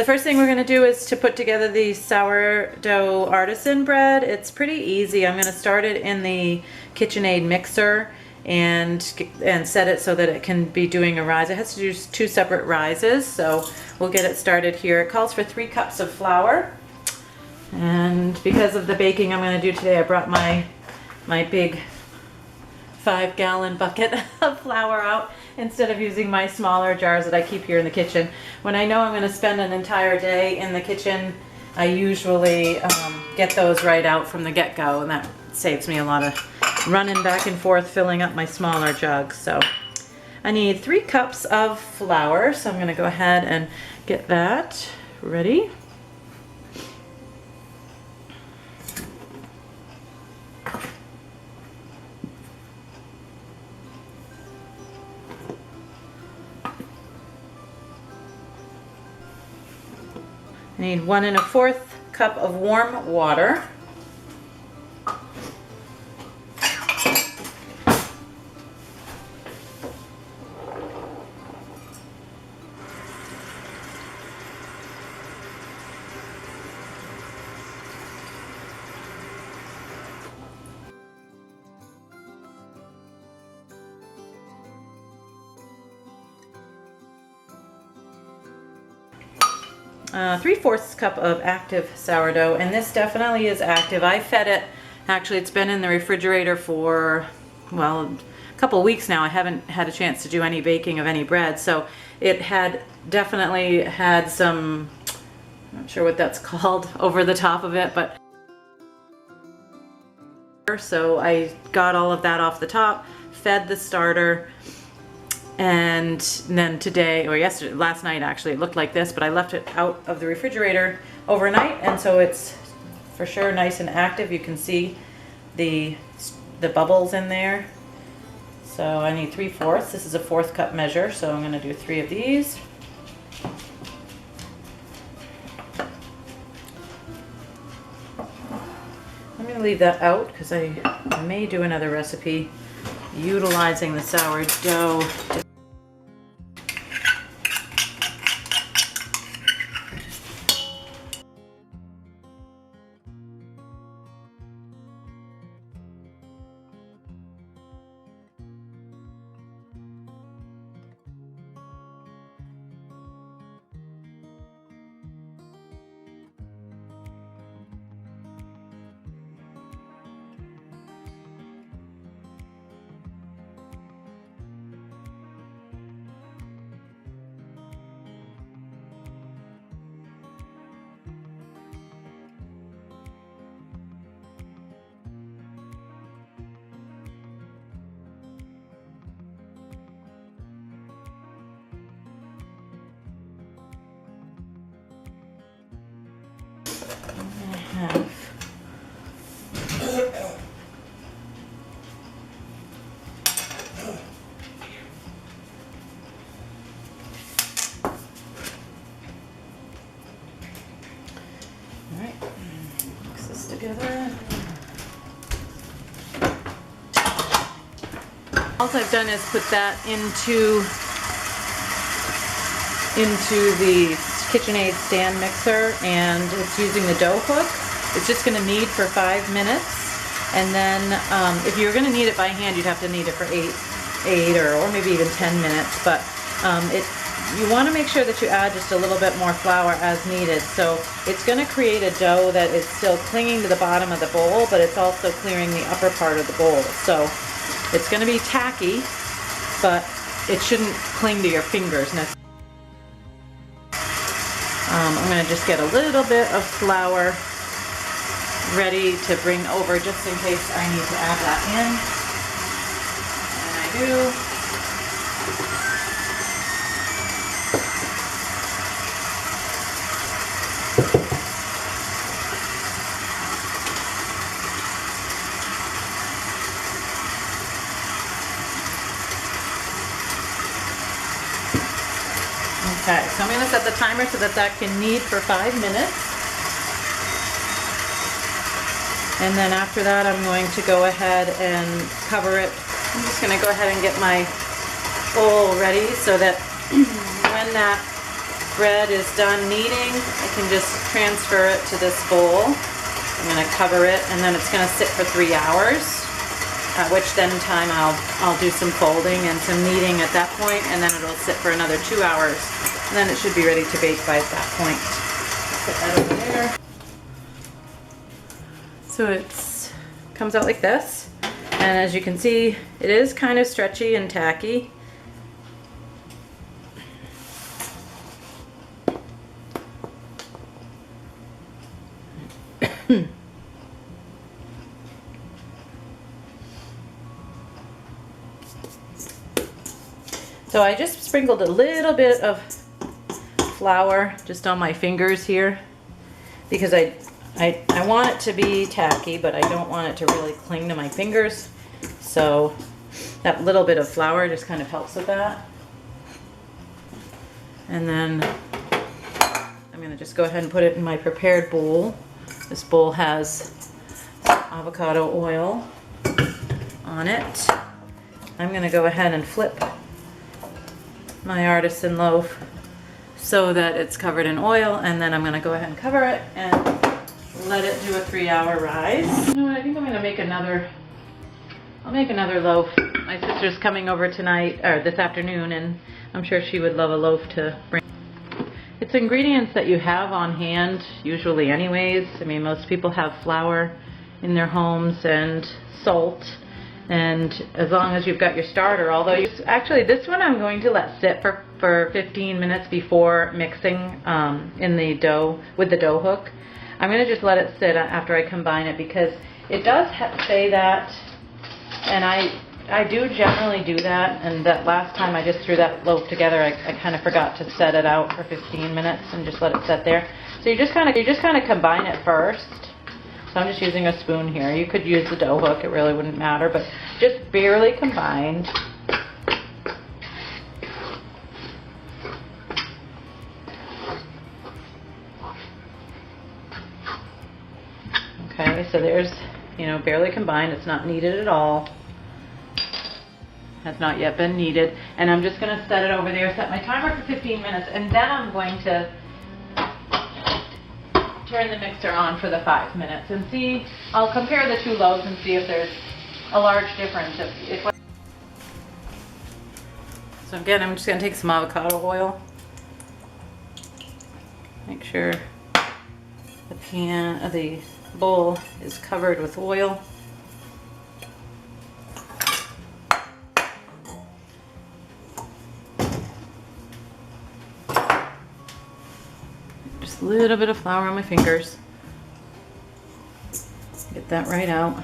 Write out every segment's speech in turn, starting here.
the first thing we're going to do is to put together the sourdough artisan bread. It's pretty easy. I'm going to start it in the KitchenAid mixer and set it so that it can be doing a rise. It has to do 2 separate rises, so we'll get it started here. It calls for 3 cups of flour, and because of the baking I'm going to do today, I brought my big 5-gallon bucket of flour out instead of using my smaller jars that I keep here in the kitchen. When I know I'm going to spend an entire day in the kitchen, I usually get those right out from the get-go, and that saves me a lot of running back and forth filling up my smaller jugs. So I need 3 cups of flour, so I'm going to go ahead and get that ready. I need 1 1/4 cup of warm water. Three-fourths cup of active sourdough, and this definitely is active. I fed it, actually it's been in the refrigerator for, well, a couple weeks now. I haven't had a chance to do any baking of any bread, so it had definitely had some, I'm not sure what that's called, over the top of it, but so I got all of that off the top, fed the starter. And then today, or yesterday, last night actually, it looked like this, but I left it out of the refrigerator overnight, and so it's for sure nice and active. You can see the bubbles in there. So I need 3/4. This is a 1/4 cup measure, so I'm going to do 3 of these. I'm going to leave that out because I may do another recipe utilizing the sourdough. Alright, mix this together. All I've done is put that into the KitchenAid stand mixer, and it's using the dough hook. It's just going to knead for 5 minutes, and then if you're going to knead it by hand, you'd have to knead it for 8 or maybe even 10 minutes. But you want to make sure that you add just a little bit more flour as needed. So it's going to create a dough that is still clinging to the bottom of the bowl, but it's also clearing the upper part of the bowl. So it's going to be tacky, but it shouldn't cling to your fingers necessarily. I'm going to just get a little bit of flour ready to bring over just in case I need to add that in. And I do. Okay, so I'm going to set the timer so that can knead for 5 minutes. And then after that, I'm going to go ahead and cover it. I'm just going to go ahead and get my bowl ready so that when that bread is done kneading, I can just transfer it to this bowl. I'm going to cover it, and then it's going to sit for 3 hours, at which then time I'll do some folding and some kneading at that point, and then it'll sit for another 2 hours, and then it should be ready to bake by that point. Put that over there. So it comes out like this, and as you can see, it is kind of stretchy and tacky. So I just sprinkled a little bit of flour just on my fingers here because I want it to be tacky, but I don't want it to really cling to my fingers. So that little bit of flour just kind of helps with that. And then I'm going to just go ahead and put it in my prepared bowl. This bowl has some avocado oil on it. I'm going to go ahead and flip my artisan loaf so that it's covered in oil, and then I'm going to go ahead and cover it and let it do a 3-hour rise. You know what, I think I'm going to make I'll make another loaf. My sister's coming over tonight, or this afternoon, and I'm sure she would love a loaf to bring. It's ingredients that you have on hand usually anyways. I mean, most people have flour in their homes and salt. And as long as you've got your starter, although actually this one I'm going to let sit for 15 minutes before mixing in the dough with the dough hook. I'm going to just let it sit after I combine it because it does say that, and I do generally do that, and that last time I just threw that loaf together, I kind of forgot to set it out for 15 minutes and just let it sit there. So you just kind of combine it first. So I'm just using a spoon here. You could use the dough hook, it really wouldn't matter, but just barely combined. Okay, so there's, barely combined. It's not kneaded at all. Has not yet been kneaded. And I'm just going to set it over there, set my timer for 15 minutes, and then I'm going to turn the mixer on for the 5 minutes and see. I'll compare the two loaves and see if there's a large difference. So again, I'm just going to take some avocado oil. Make sure the bowl is covered with oil. Just a little bit of flour on my fingers. Get that right out.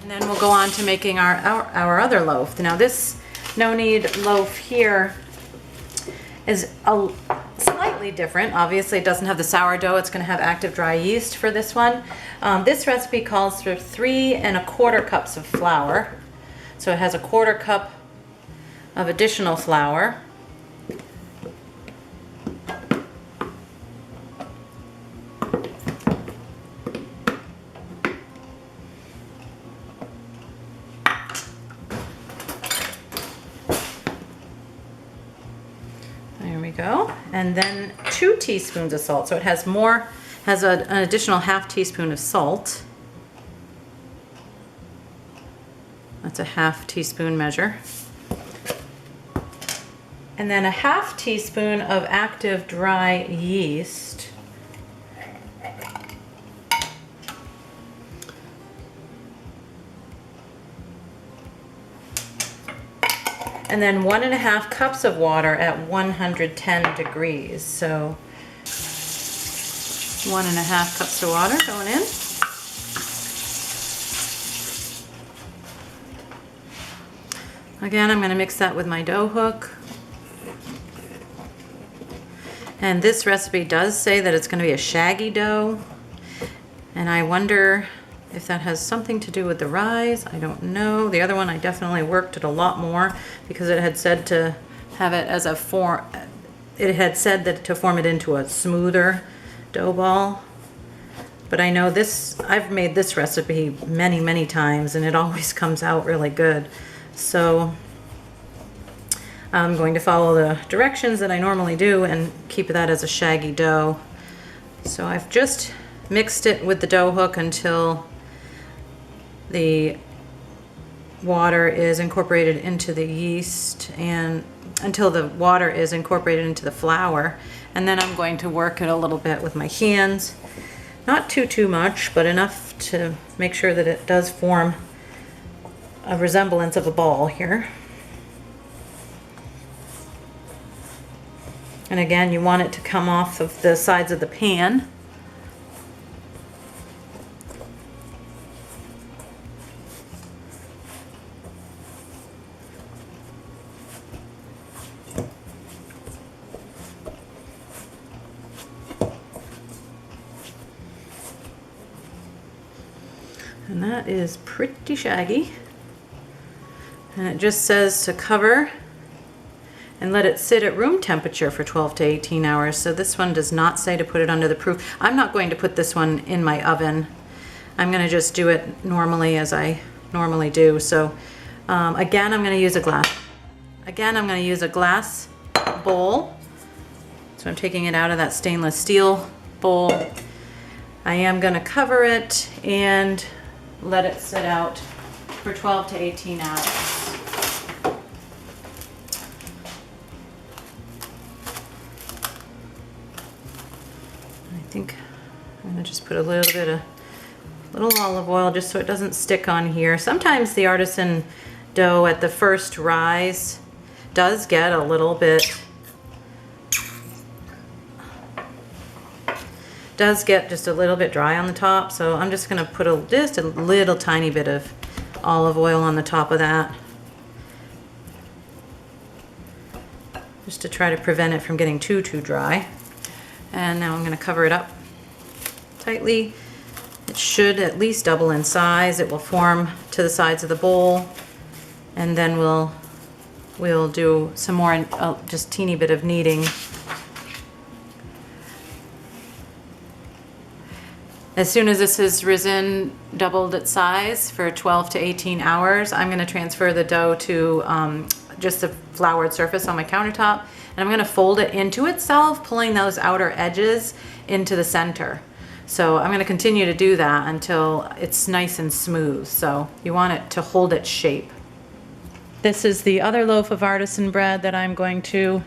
And then we'll go on to making our other loaf. Now this no-knead loaf here is slightly different. Obviously it doesn't have the sourdough, it's going to have active dry yeast for this one. This recipe calls for 3 1/4 cups of flour. So it has 1/4 cup of additional flour. There we go. And then 2 teaspoons of salt. So it has an additional 1/2 teaspoon of salt. That's a 1/2 teaspoon measure. And then a 1/2 teaspoon of active dry yeast. And then 1 1/2 cups of water at 110 degrees. So 1 1/2 cups of water going in. Again, I'm going to mix that with my dough hook. And this recipe does say that it's going to be a shaggy dough. And I wonder if that has something to do with the rise. I don't know. The other one I definitely worked it a lot more because it had said to have it as a it had said that to form it into a smoother dough ball. But I know this, I've made this recipe many, many times and it always comes out really good. So I'm going to follow the directions that I normally do and keep that as a shaggy dough. So I've just mixed it with the dough hook until the water is incorporated into the yeast and until the water is incorporated into the flour. And then I'm going to work it a little bit with my hands. Not too much, but enough to make sure that it does form a resemblance of a ball here. And again, you want it to come off of the sides of the pan. And that is pretty shaggy. And it just says to cover and let it sit at room temperature for 12 to 18 hours. So this one does not say to put it under the proof. I'm not going to put this one in my oven. I'm going to just do it normally as I normally do. So again, I'm going to use a glass. Again, I'm going to use a glass bowl. So I'm taking it out of that stainless steel bowl. I am going to cover it and let it sit out for 12 to 18 hours. I think I'm going to just put a little bit of little olive oil just so it doesn't stick on here. Sometimes the artisan dough at the first rise does get a little bit, just a little bit dry on the top, so I'm just going to put just a little tiny bit of olive oil on the top of that, just to try to prevent it from getting too dry. And now I'm going to cover it up tightly. It should at least double in size. It will form to the sides of the bowl, and then we'll do some more, just teeny bit of kneading. As soon as this has risen, doubled its size for 12 to 18 hours, I'm going to transfer the dough to just the floured surface on my countertop, and I'm going to fold it into itself, pulling those outer edges into the center. So I'm going to continue to do that until it's nice and smooth. So you want it to hold its shape. This is the other loaf of artisan bread that I'm going to,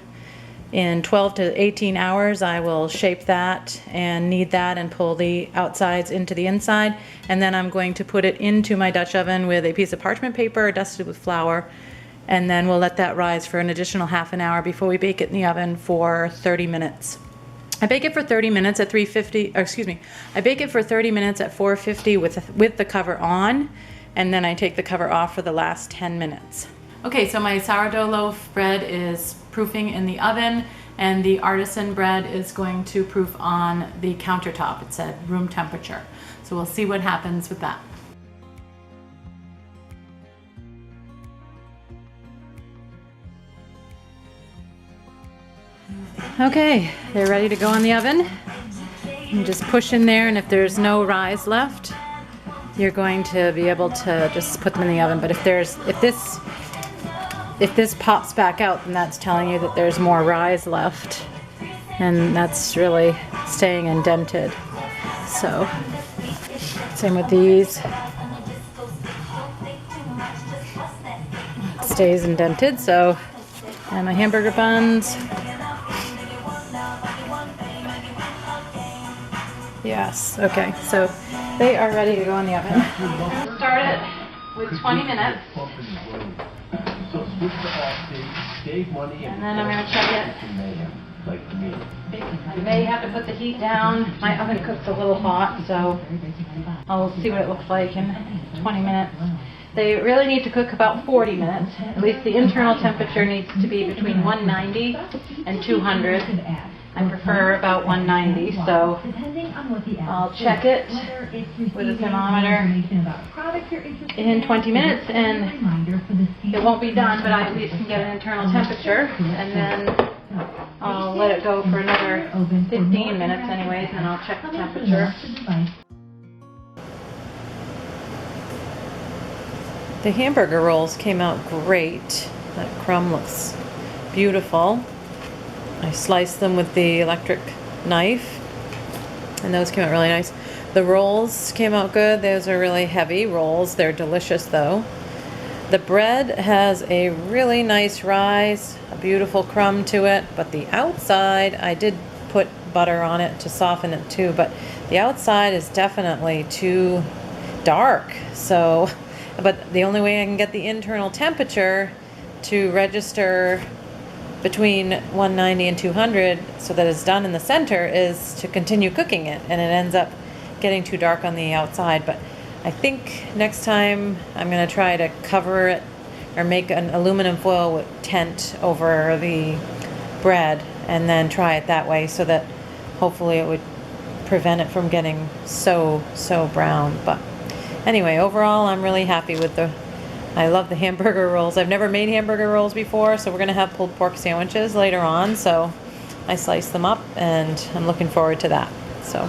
in 12 to 18 hours, I will shape that and knead that and pull the outsides into the inside. And then I'm going to put it into my Dutch oven with a piece of parchment paper dusted with flour. And then we'll let that rise for an additional half an hour before we bake it in the oven for 30 minutes. I bake it for 30 minutes at 350, or excuse me, I bake it for 30 minutes at 450 with the cover on, and then I take the cover off for the last 10 minutes. Okay, so my sourdough loaf bread is proofing in the oven, and the artisan bread is going to proof on the countertop. It's at room temperature. So we'll see what happens with that. Okay, they're ready to go in the oven. You just push in there, and if there's no rise left, you're going to be able to just put them in the oven. But if this pops back out, then that's telling you that there's more rise left, and that's really staying indented. So same with these. It stays indented. So, and my hamburger buns. Yes, okay, so they are ready to go in the oven. Start it with 20 minutes. And then I'm going to check it. I may have to put the heat down. My oven cooks a little hot, so I'll see what it looks like in 20 minutes. They really need to cook about 40 minutes. At least the internal temperature needs to be between 190 and 200. I prefer about 190, so I'll check it with a thermometer in 20 minutes, and it won't be done, but I at least can get an internal temperature, and then I'll let it go for another 15 minutes anyways, and I'll check the temperature. The hamburger rolls came out great. That crumb looks beautiful. I sliced them with the electric knife, and those came out really nice. The rolls came out good. Those are really heavy rolls. They're delicious though. The bread has a really nice rise, a beautiful crumb to it, but the outside, I did put butter on it to soften it too, but the outside is definitely too dark. So, but the only way I can get the internal temperature to register between 190 and 200 so that it's done in the center is to continue cooking it, and it ends up getting too dark on the outside. But I think next time I'm going to try to cover it or make an aluminum foil with tent over the bread and then try it that way, so that hopefully it would prevent it from getting so brown. But anyway, overall I'm really happy with I love the hamburger rolls. I've never made hamburger rolls before, so we're going to have pulled pork sandwiches later on, so I sliced them up and I'm looking forward to that. So